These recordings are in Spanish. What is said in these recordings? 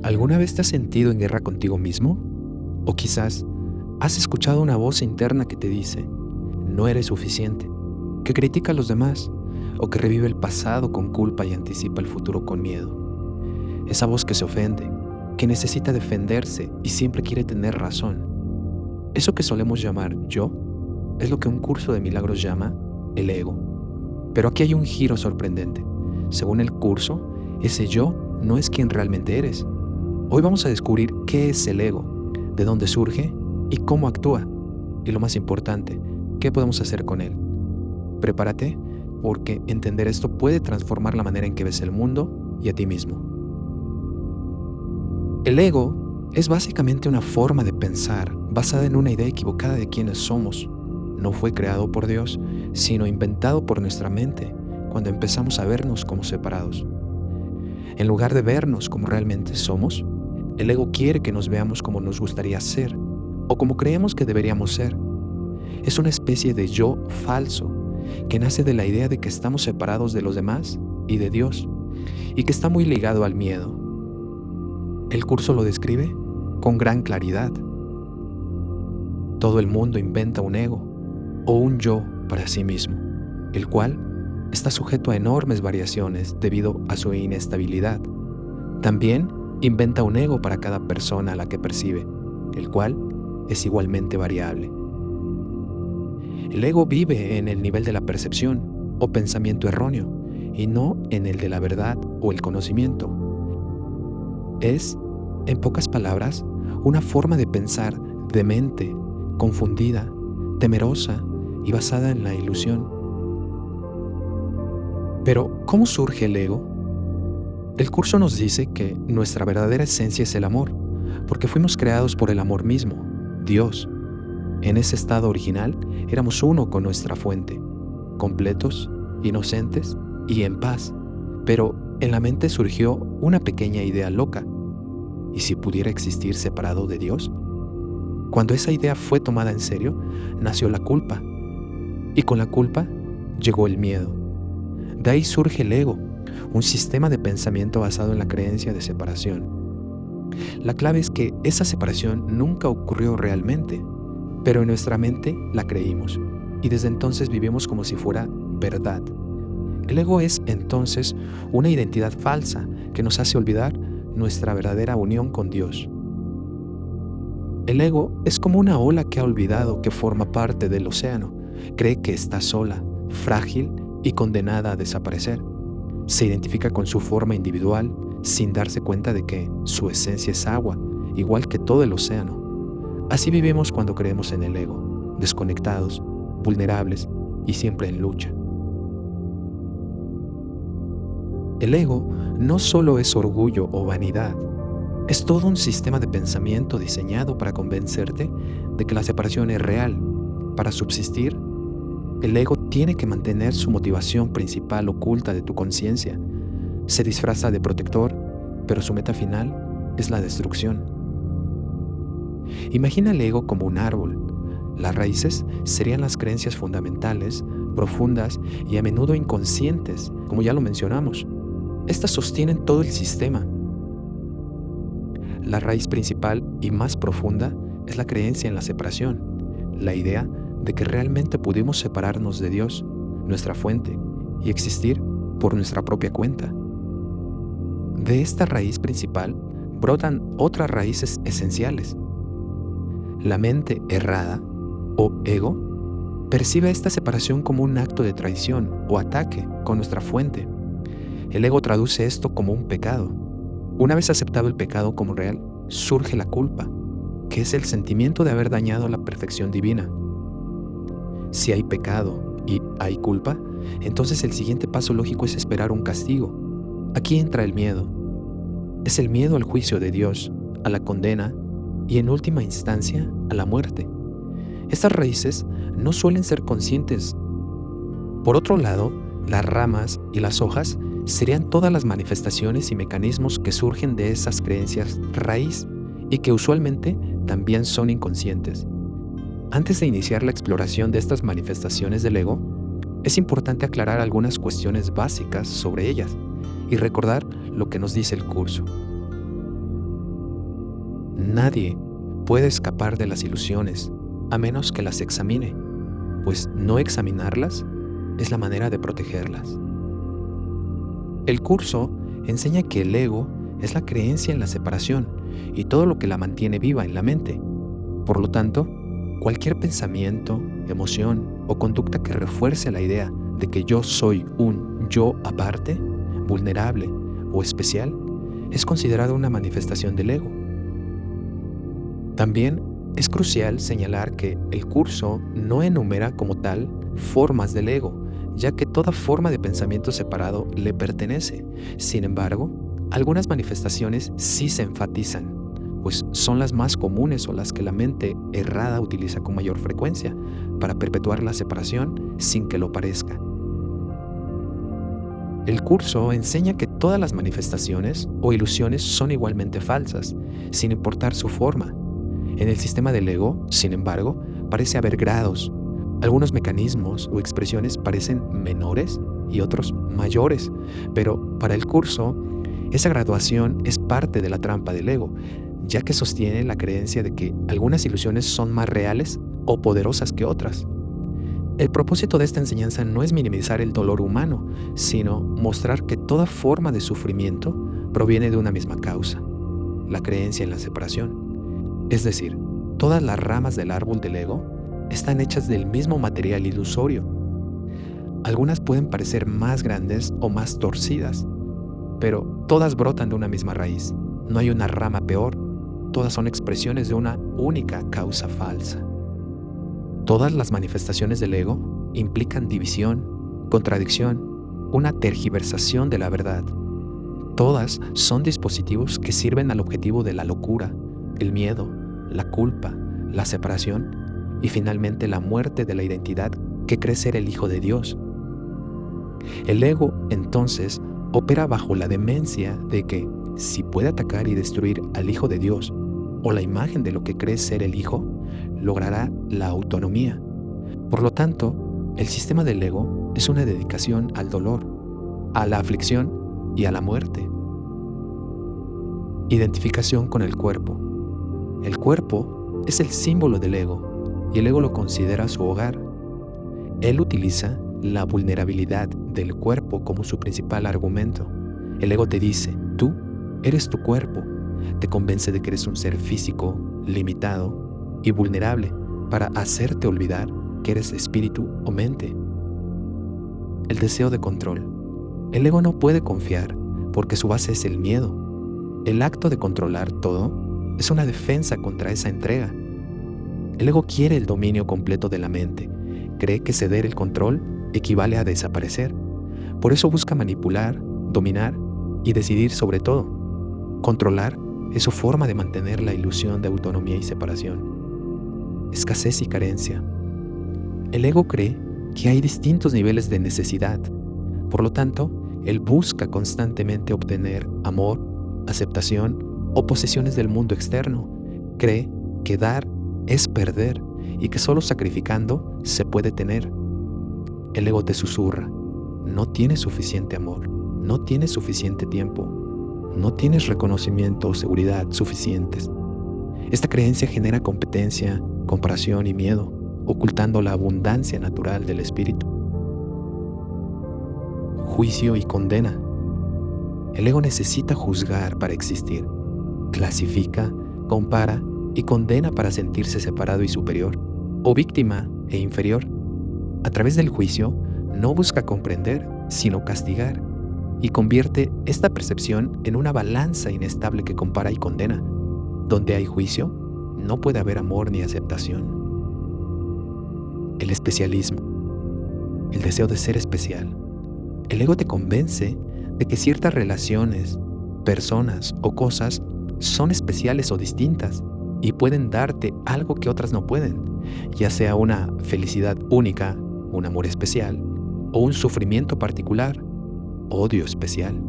¿Alguna vez te has sentido en guerra contigo mismo? O quizás has escuchado una voz interna que te dice, no eres suficiente, que critica a los demás, o que revive el pasado con culpa y anticipa el futuro con miedo. Esa voz que se ofende, que necesita defenderse y siempre quiere tener razón. Eso que solemos llamar yo, es lo que un curso de milagros llama el ego. Pero aquí hay un giro sorprendente. Según el curso, ese yo no es quien realmente eres. Hoy vamos a descubrir qué es el ego, de dónde surge y cómo actúa. Y lo más importante, qué podemos hacer con él. Prepárate, porque entender esto puede transformar la manera en que ves el mundo y a ti mismo. El ego es básicamente una forma de pensar basada en una idea equivocada de quiénes somos. No fue creado por Dios, sino inventado por nuestra mente cuando empezamos a vernos como separados. En lugar de vernos como realmente somos, el ego quiere que nos veamos como nos gustaría ser o como creemos que deberíamos ser. Es una especie de yo falso que nace de la idea de que estamos separados de los demás y de Dios y que está muy ligado al miedo. El curso lo describe con gran claridad. Todo el mundo inventa un ego o un yo para sí mismo, el cual está sujeto a enormes variaciones debido a su inestabilidad. También inventa un ego para cada persona a la que percibe, el cual es igualmente variable. El ego vive en el nivel de la percepción o pensamiento erróneo y no en el de la verdad o el conocimiento. Es, en pocas palabras, una forma de pensar demente, confundida, temerosa y basada en la ilusión. Pero, ¿cómo surge el ego? El curso nos dice que nuestra verdadera esencia es el amor, porque fuimos creados por el amor mismo, Dios. En ese estado original éramos uno con nuestra fuente, completos, inocentes y en paz. Pero en la mente surgió una pequeña idea loca. ¿Y si pudiera existir separado de Dios? Cuando esa idea fue tomada en serio, nació la culpa. Y con la culpa llegó el miedo. De ahí surge el ego, un sistema de pensamiento basado en la creencia de separación. La clave es que esa separación nunca ocurrió realmente, pero en nuestra mente la creímos, y desde entonces vivimos como si fuera verdad. El ego es entonces una identidad falsa que nos hace olvidar nuestra verdadera unión con Dios. El ego es como una ola que ha olvidado que forma parte del océano. Cree que está sola, frágil y condenada a desaparecer. Se identifica con su forma individual sin darse cuenta de que su esencia es agua, igual que todo el océano. Así vivimos cuando creemos en el ego, desconectados, vulnerables y siempre en lucha. El ego no solo es orgullo o vanidad, es todo un sistema de pensamiento diseñado para convencerte de que la separación es real. Para subsistir, el ego tiene que mantener su motivación principal oculta de tu conciencia. Se disfraza de protector, pero su meta final es la destrucción. Imagina el ego como un árbol. Las raíces serían las creencias fundamentales, profundas y a menudo inconscientes, como ya lo mencionamos. Estas sostienen todo el sistema. La raíz principal y más profunda es la creencia en la separación, la idea de que realmente pudimos separarnos de Dios, nuestra fuente, y existir por nuestra propia cuenta. De esta raíz principal brotan otras raíces esenciales. La mente errada, o ego, percibe esta separación como un acto de traición o ataque con nuestra fuente. El ego traduce esto como un pecado. Una vez aceptado el pecado como real, surge la culpa, que es el sentimiento de haber dañado la perfección divina. Si hay pecado y hay culpa, entonces el siguiente paso lógico es esperar un castigo. Aquí entra el miedo. Es el miedo al juicio de Dios, a la condena y en última instancia a la muerte. Estas raíces no suelen ser conscientes. Por otro lado, las ramas y las hojas serían todas las manifestaciones y mecanismos que surgen de esas creencias raíz y que usualmente también son inconscientes. Antes de iniciar la exploración de estas manifestaciones del ego, es importante aclarar algunas cuestiones básicas sobre ellas y recordar lo que nos dice el curso. Nadie puede escapar de las ilusiones a menos que las examine, pues no examinarlas es la manera de protegerlas. El curso enseña que el ego es la creencia en la separación y todo lo que la mantiene viva en la mente. Por lo tanto, cualquier pensamiento, emoción o conducta que refuerce la idea de que yo soy un yo aparte, vulnerable o especial, es considerado una manifestación del ego. También es crucial señalar que el curso no enumera como tal formas del ego, ya que toda forma de pensamiento separado le pertenece. Sin embargo, algunas manifestaciones sí se enfatizan, pues son las más comunes o las que la mente errada utiliza con mayor frecuencia para perpetuar la separación sin que lo parezca. El curso enseña que todas las manifestaciones o ilusiones son igualmente falsas, sin importar su forma. En el sistema del ego, sin embargo, parece haber grados. Algunos mecanismos o expresiones parecen menores y otros mayores, pero para el curso, esa graduación es parte de la trampa del ego, ya que sostiene la creencia de que algunas ilusiones son más reales o poderosas que otras. El propósito de esta enseñanza no es minimizar el dolor humano, sino mostrar que toda forma de sufrimiento proviene de una misma causa, la creencia en la separación. Es decir, todas las ramas del árbol del ego están hechas del mismo material ilusorio. Algunas pueden parecer más grandes o más torcidas, pero todas brotan de una misma raíz. No hay una rama peor, todas son expresiones de una única causa falsa. Todas las manifestaciones del ego implican división, contradicción, una tergiversación de la verdad. Todas son dispositivos que sirven al objetivo de la locura, el miedo, la culpa, la separación y finalmente la muerte de la identidad que cree ser el Hijo de Dios. El ego, entonces, opera bajo la demencia de que, si puede atacar y destruir al Hijo de Dios o la imagen de lo que cree ser el Hijo, logrará la autonomía. Por lo tanto, el sistema del ego es una dedicación al dolor, a la aflicción y a la muerte. Identificación con el cuerpo. El cuerpo es el símbolo del ego y el ego lo considera su hogar. Él utiliza la vulnerabilidad del cuerpo como su principal argumento. El ego te dice, tú eres tu cuerpo. Te convence de que eres un ser físico, limitado y vulnerable para hacerte olvidar que eres espíritu o mente. El deseo de control. El ego no puede confiar porque su base es el miedo. El acto de controlar todo es una defensa contra esa entrega. El ego quiere el dominio completo de la mente. Cree que ceder el control equivale a desaparecer. Por eso busca manipular, dominar y decidir sobre todo. Controlar es su forma de mantener la ilusión de autonomía y separación. Escasez y carencia. El ego cree que hay distintos niveles de necesidad. Por lo tanto, él busca constantemente obtener amor, aceptación o posesiones del mundo externo. Cree que dar es perder y que solo sacrificando se puede tener. El ego te susurra, no tienes suficiente amor, no tienes suficiente tiempo, no tienes reconocimiento o seguridad suficientes. Esta creencia genera competencia, comparación y miedo, ocultando la abundancia natural del espíritu. Juicio y condena. El ego necesita juzgar para existir. Clasifica, compara y condena para sentirse separado y superior, o víctima e inferior. A través del juicio, no busca comprender, sino castigar, y convierte esta percepción en una balanza inestable que compara y condena. Donde hay juicio, no puede haber amor ni aceptación. El especialismo. El deseo de ser especial. El ego te convence de que ciertas relaciones, personas o cosas son especiales o distintas y pueden darte algo que otras no pueden, ya sea una felicidad única, un amor especial, o un sufrimiento particular, odio especial.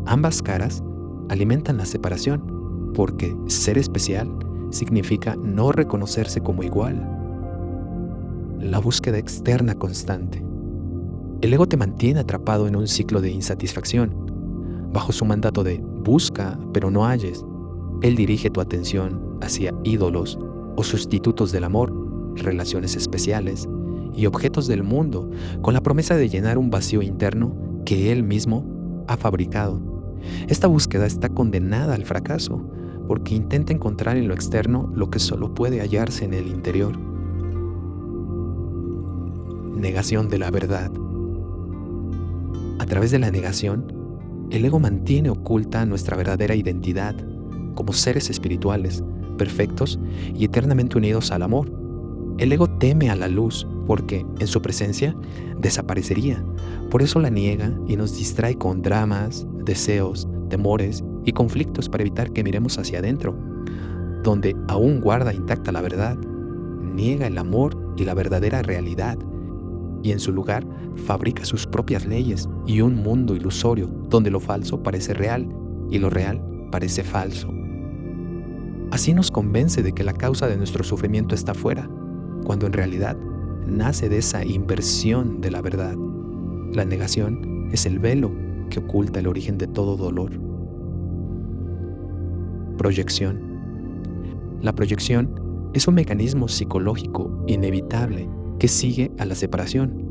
Ambas caras alimentan la separación, porque ser especial significa no reconocerse como igual. La búsqueda externa constante. El ego te mantiene atrapado en un ciclo de insatisfacción, bajo su mandato de busca pero no halles, Él dirige tu atención hacia ídolos o sustitutos del amor, relaciones especiales y objetos del mundo con la promesa de llenar un vacío interno que Él mismo ha fabricado. Esta búsqueda está condenada al fracaso porque intenta encontrar en lo externo lo que solo puede hallarse en el interior. Negación de la verdad. A través de la negación, el ego mantiene oculta nuestra verdadera identidad como seres espirituales, perfectos y eternamente unidos al amor. El ego teme a la luz porque, en su presencia, desaparecería. Por eso la niega y nos distrae con dramas, deseos, temores y conflictos para evitar que miremos hacia adentro, donde aún guarda intacta la verdad, niega el amor y la verdadera realidad, y en su lugar fabrica sus propias leyes y un mundo ilusorio donde lo falso parece real y lo real parece falso. Así nos convence de que la causa de nuestro sufrimiento está afuera, cuando en realidad nace de esa inversión de la verdad. La negación es el velo que oculta el origen de todo dolor. Proyección. La proyección es un mecanismo psicológico inevitable que sigue a la separación.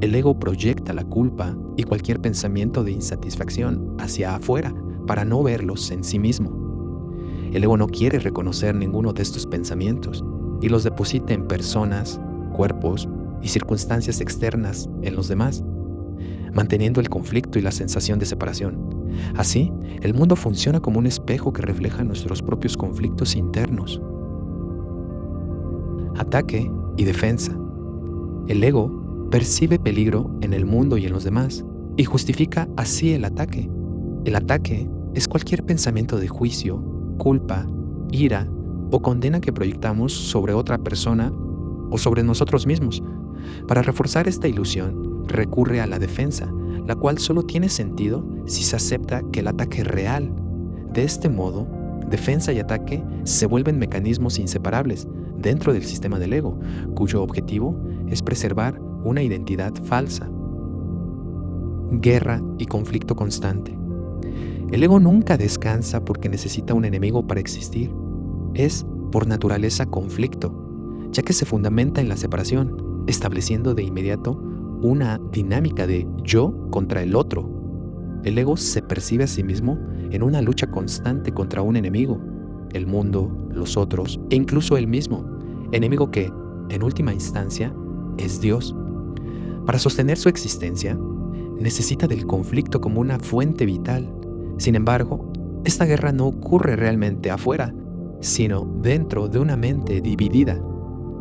El ego proyecta la culpa y cualquier pensamiento de insatisfacción hacia afuera para no verlos en sí mismo. El ego no quiere reconocer ninguno de estos pensamientos y los deposita en personas, cuerpos y circunstancias externas en los demás, manteniendo el conflicto y la sensación de separación. Así, el mundo funciona como un espejo que refleja nuestros propios conflictos internos. Ataque y defensa. El ego percibe peligro en el mundo y en los demás y justifica así el ataque. El ataque es cualquier pensamiento de juicio, culpa, ira o condena que proyectamos sobre otra persona o sobre nosotros mismos. Para reforzar esta ilusión, recurre a la defensa, la cual solo tiene sentido si se acepta que el ataque es real. De este modo, defensa y ataque se vuelven mecanismos inseparables dentro del sistema del ego, cuyo objetivo es preservar una identidad falsa. Guerra y conflicto constante. El ego nunca descansa porque necesita un enemigo para existir. Es, por naturaleza, conflicto, ya que se fundamenta en la separación, estableciendo de inmediato una dinámica de yo contra el otro. El ego se percibe a sí mismo en una lucha constante contra un enemigo, el mundo, los otros e incluso él mismo, enemigo que, en última instancia, es Dios. Para sostener su existencia, necesita del conflicto como una fuente vital. Sin embargo, esta guerra no ocurre realmente afuera, sino dentro de una mente dividida.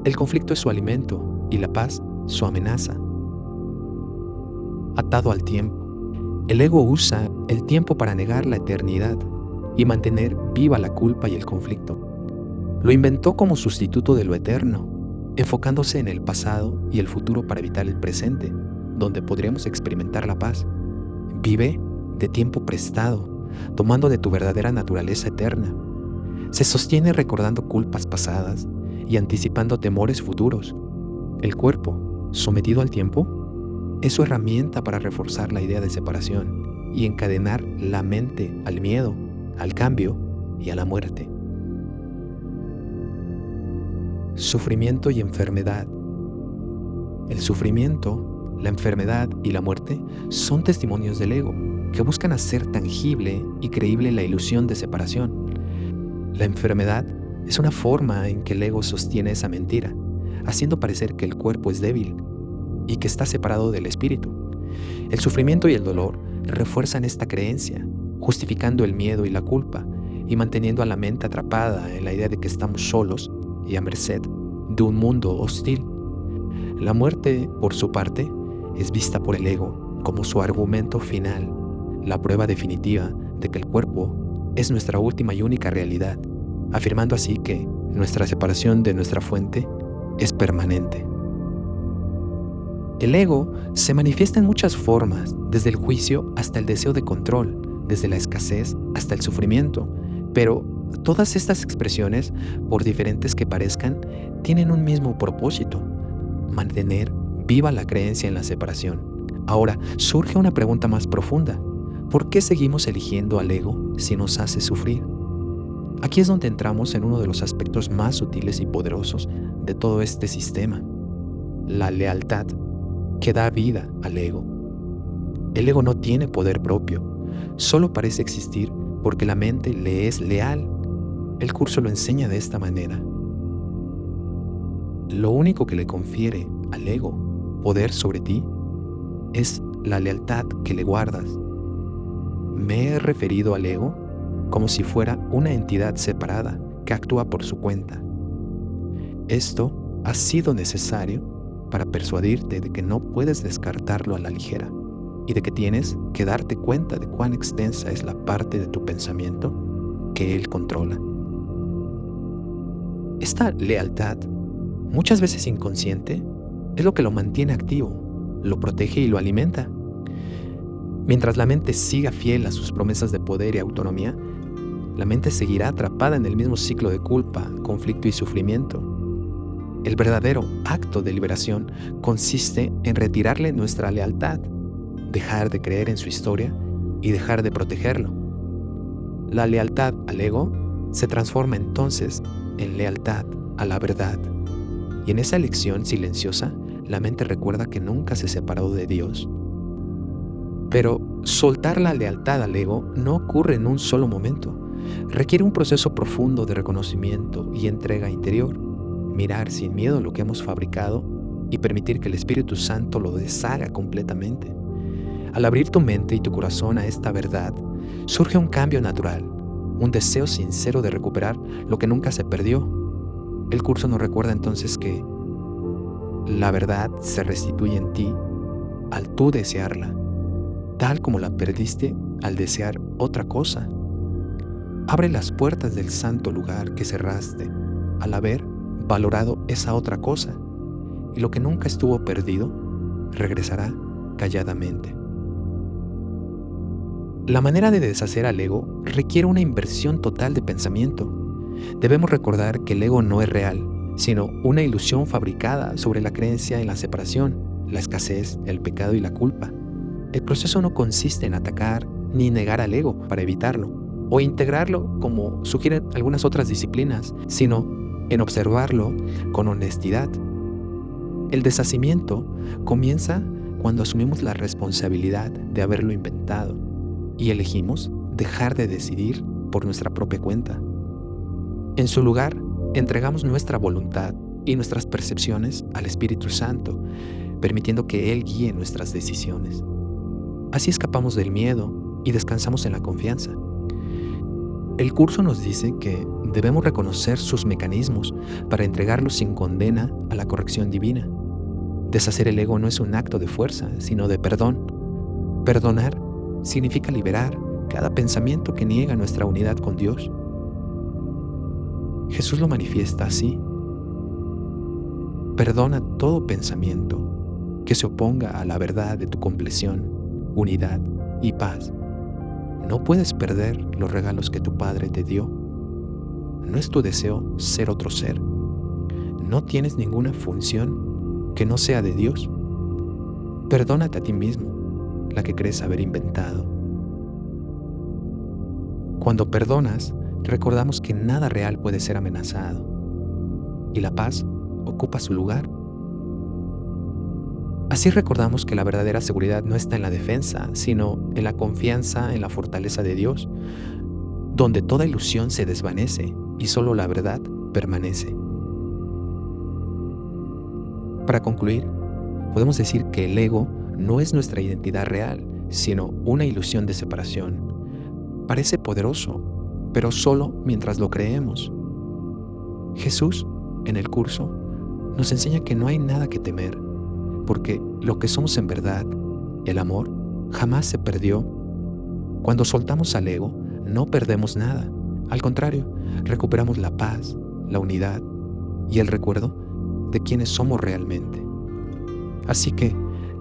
El conflicto es su alimento y la paz su amenaza. Atado al tiempo. El ego usa el tiempo para negar la eternidad y mantener viva la culpa y el conflicto. Lo inventó como sustituto de lo eterno, enfocándose en el pasado y el futuro para evitar el presente, donde podríamos experimentar la paz. Vive de tiempo prestado, tomando de tu verdadera naturaleza eterna. Se sostiene recordando culpas pasadas y anticipando temores futuros. El cuerpo, sometido al tiempo, es su herramienta para reforzar la idea de separación y encadenar la mente al miedo, al cambio y a la muerte. Sufrimiento y enfermedad. El sufrimiento, la enfermedad y la muerte son testimonios del ego que buscan hacer tangible y creíble la ilusión de separación. La enfermedad es una forma en que el ego sostiene esa mentira, haciendo parecer que el cuerpo es débil y que está separado del espíritu. El sufrimiento y el dolor refuerzan esta creencia, justificando el miedo y la culpa y manteniendo a la mente atrapada en la idea de que estamos solos y a merced de un mundo hostil. La muerte, por su parte, es vista por el ego como su argumento final, la prueba definitiva de que el cuerpo es nuestra última y única realidad, afirmando así que nuestra separación de nuestra fuente es permanente. El ego se manifiesta en muchas formas, desde el juicio hasta el deseo de control, desde la escasez hasta el sufrimiento, pero todas estas expresiones, por diferentes que parezcan, tienen un mismo propósito: mantener viva la creencia en la separación. Ahora, surge una pregunta más profunda: ¿por qué seguimos eligiendo al ego si nos hace sufrir? Aquí es donde entramos en uno de los aspectos más sutiles y poderosos de todo este sistema, la lealtad, que da vida al ego. El ego no tiene poder propio, solo parece existir porque la mente le es leal. El curso lo enseña de esta manera. Lo único que le confiere al ego poder sobre ti es la lealtad que le guardas. Me he referido al ego como si fuera una entidad separada que actúa por su cuenta. Esto ha sido necesario para persuadirte de que no puedes descartarlo a la ligera y de que tienes que darte cuenta de cuán extensa es la parte de tu pensamiento que él controla. Esta lealtad, muchas veces inconsciente, es lo que lo mantiene activo, lo protege y lo alimenta. Mientras la mente siga fiel a sus promesas de poder y autonomía, la mente seguirá atrapada en el mismo ciclo de culpa, conflicto y sufrimiento. El verdadero acto de liberación consiste en retirarle nuestra lealtad, dejar de creer en su historia y dejar de protegerlo. La lealtad al ego se transforma entonces en lealtad a la verdad. Y en esa elección silenciosa, la mente recuerda que nunca se separó de Dios. Pero soltar la lealtad al ego no ocurre en un solo momento. Requiere un proceso profundo de reconocimiento y entrega interior. Mirar sin miedo lo que hemos fabricado y permitir que el Espíritu Santo lo deshaga completamente. Al abrir tu mente y tu corazón a esta verdad, surge un cambio natural, un deseo sincero de recuperar lo que nunca se perdió. El curso nos recuerda entonces que la verdad se restituye en ti al tú desearla, tal como la perdiste al desear otra cosa. Abre las puertas del santo lugar que cerraste al haber valorado esa otra cosa, y lo que nunca estuvo perdido regresará calladamente. La manera de deshacer al ego requiere una inversión total de pensamiento. Debemos recordar que el ego no es real, sino una ilusión fabricada sobre la creencia en la separación, la escasez, el pecado y la culpa. El proceso no consiste en atacar ni negar al ego para evitarlo, o integrarlo como sugieren algunas otras disciplinas, sino en observarlo con honestidad. El deshacimiento comienza cuando asumimos la responsabilidad de haberlo inventado y elegimos dejar de decidir por nuestra propia cuenta. En su lugar, entregamos nuestra voluntad y nuestras percepciones al Espíritu Santo, permitiendo que Él guíe nuestras decisiones. Así escapamos del miedo y descansamos en la confianza. El curso nos dice que debemos reconocer sus mecanismos para entregarlos sin condena a la corrección divina. Deshacer el ego no es un acto de fuerza, sino de perdón. Perdonar significa liberar cada pensamiento que niega nuestra unidad con Dios. Jesús lo manifiesta así. Perdona todo pensamiento que se oponga a la verdad de tu compleción, unidad y paz. No puedes perder los regalos que tu Padre te dio. No es tu deseo ser otro ser. No tienes ninguna función que no sea de Dios. Perdónate a ti mismo, la que crees haber inventado. Cuando perdonas, recordamos que nada real puede ser amenazado y la paz ocupa su lugar. Así recordamos que la verdadera seguridad no está en la defensa, sino en la confianza en la fortaleza de Dios, donde toda ilusión se desvanece y solo la verdad permanece. Para concluir, podemos decir que el ego no es nuestra identidad real, sino una ilusión de separación. Parece poderoso, pero solo mientras lo creemos. Jesús, en el curso, nos enseña que no hay nada que temer, porque lo que somos en verdad, el amor, jamás se perdió. Cuando soltamos al ego, no perdemos nada. Al contrario, recuperamos la paz, la unidad y el recuerdo de quiénes somos realmente. Así que,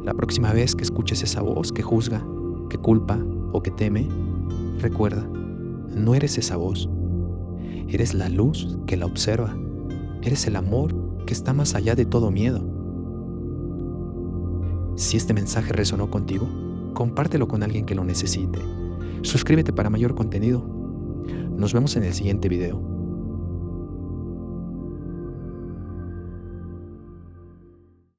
la próxima vez que escuches esa voz que juzga, que culpa o que teme, recuerda, no eres esa voz. Eres la luz que la observa. Eres el amor que está más allá de todo miedo. Si este mensaje resonó contigo, compártelo con alguien que lo necesite. Suscríbete para mayor contenido. Nos vemos en el siguiente video.